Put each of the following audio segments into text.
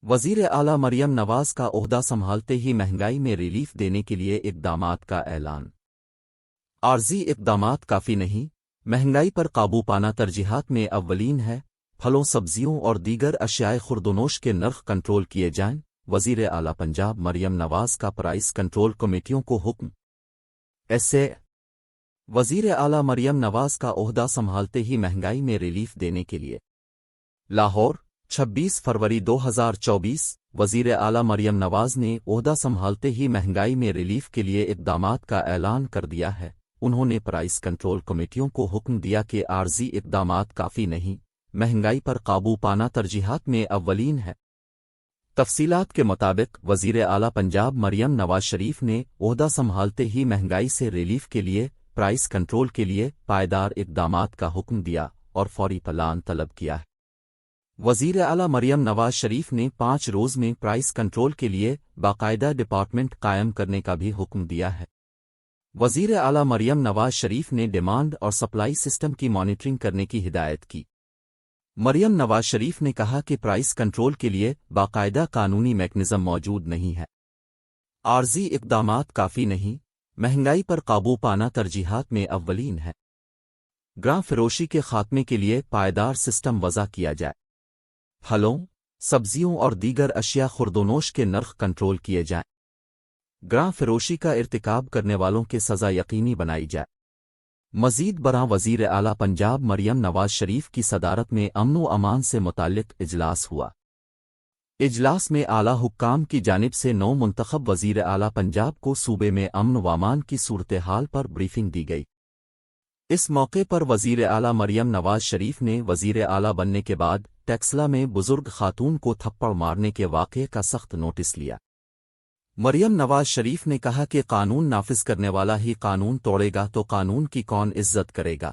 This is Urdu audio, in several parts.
وزیر اعلیٰ مریم نواز کا عہدہ سنبھالتے ہی مہنگائی میں ریلیف دینے کے لیے اقدامات کا اعلان۔ عارضی اقدامات کافی نہیں، مہنگائی پر قابو پانا ترجیحات میں اولین ہے۔ پھلوں، سبزیوں اور دیگر اشیاء خوردونوش کے نرخ کنٹرول کیے جائیں۔ وزیر اعلیٰ پنجاب مریم نواز کا پرائس کنٹرول کمیٹیوں کو حکم۔ ایسے وزیر اعلیٰ مریم نواز کا عہدہ سنبھالتے ہی مہنگائی میں ریلیف دینے کے لیے لاہور، 26 فروری 2024۔ وزیر اعلیٰ مریم نواز نے عہدہ سنبھالتے ہی مہنگائی میں ریلیف کے لیے اقدامات کا اعلان کر دیا ہے۔ انہوں نے پرائس کنٹرول کمیٹیوں کو حکم دیا کہ عارضی اقدامات کافی نہیں، مہنگائی پر قابو پانا ترجیحات میں اولین ہے۔ تفصیلات کے مطابق وزیر اعلیٰ پنجاب مریم نواز شریف نے عہدہ سنبھالتے ہی مہنگائی سے ریلیف کے لیے پرائس کنٹرول کے لیے پائیدار اقدامات کا حکم دیا اور فوری پلان طلب کیا ہے۔ وزیر اعلیٰ مریم نواز شریف نے 5 روز میں پرائس کنٹرول کے لیے باقاعدہ ڈپارٹمنٹ قائم کرنے کا بھی حکم دیا ہے۔ وزیر اعلیٰ مریم نواز شریف نے ڈیمانڈ اور سپلائی سسٹم کی مانیٹرنگ کرنے کی ہدایت کی۔ مریم نواز شریف نے کہا کہ پرائس کنٹرول کے لیے باقاعدہ قانونی میکنزم موجود نہیں ہے، عارضی اقدامات کافی نہیں، مہنگائی پر قابو پانا ترجیحات میں اولین ہے۔ گراں فروشی کے خاتمے کے لیے پائیدار سسٹم وضع کیا جائے۔ پھلوں، سبزیوں اور دیگر اشیاء خوردونوش کے نرخ کنٹرول کیے جائیں۔ گراں فروشی کا ارتکاب کرنے والوں کے سزا یقینی بنائی جائے۔ مزید برآں وزیر اعلیٰ پنجاب مریم نواز شریف کی صدارت میں امن و امان سے متعلق اجلاس ہوا۔ اجلاس میں اعلیٰ حکام کی جانب سے نو منتخب وزیر اعلیٰ پنجاب کو صوبے میں امن و امان کی صورتحال پر بریفنگ دی گئی۔ اس موقع پر وزیر اعلیٰ مریم نواز شریف نے وزیر اعلیٰ بننے کے بعد ٹیکسلا میں بزرگ خاتون کو تھپڑ مارنے کے واقعے کا سخت نوٹس لیا۔ مریم نواز شریف نے کہا کہ قانون نافذ کرنے والا ہی قانون توڑے گا تو قانون کی کون عزت کرے گا؟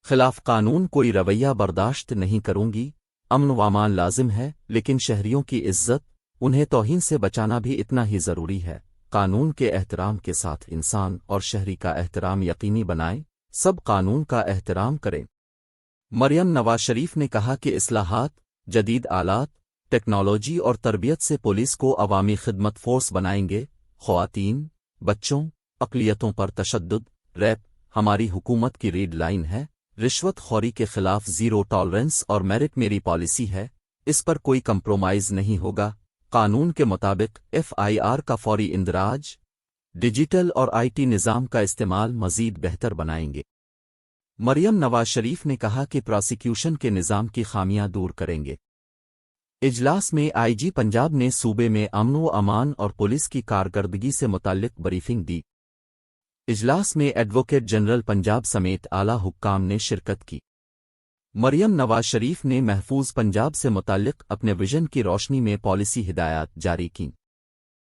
خلاف قانون کوئی رویہ برداشت نہیں کروں گی۔ امن و امان لازم ہے، لیکن شہریوں کی عزت، انہیں توہین سے بچانا بھی اتنا ہی ضروری ہے۔ قانون کے احترام کے ساتھ انسان اور شہری کا احترام یقینی بنائیں، سب قانون کا احترام کریں۔ مریم نواز شریف نے کہا کہ اصلاحات، جدید آلات، ٹیکنالوجی اور تربیت سے پولیس کو عوامی خدمت فورس بنائیں گے۔ خواتین، بچوں، اقلیتوں پر تشدد، ریپ ہماری حکومت کی ریڈ لائن ہے۔ رشوت خوری کے خلاف زیرو ٹالرنس اور میرٹ میری پالیسی ہے، اس پر کوئی کمپرومائز نہیں ہوگا۔ قانون کے مطابق FIR کا فوری اندراج، ڈیجیٹل اور IT نظام کا استعمال مزید بہتر بنائیں گے۔ مریم نواز شریف نے کہا کہ پراسیکیوشن کے نظام کی خامیاں دور کریں گے۔ اجلاس میں IG پنجاب نے صوبے میں امن و امان اور پولیس کی کارکردگی سے متعلق بریفنگ دی۔ اجلاس میں ایڈوکیٹ جنرل پنجاب سمیت اعلیٰ حکام نے شرکت کی۔ مریم نواز شریف نے محفوظ پنجاب سے متعلق اپنے وژن کی روشنی میں پالیسی ہدایات جاری کیں۔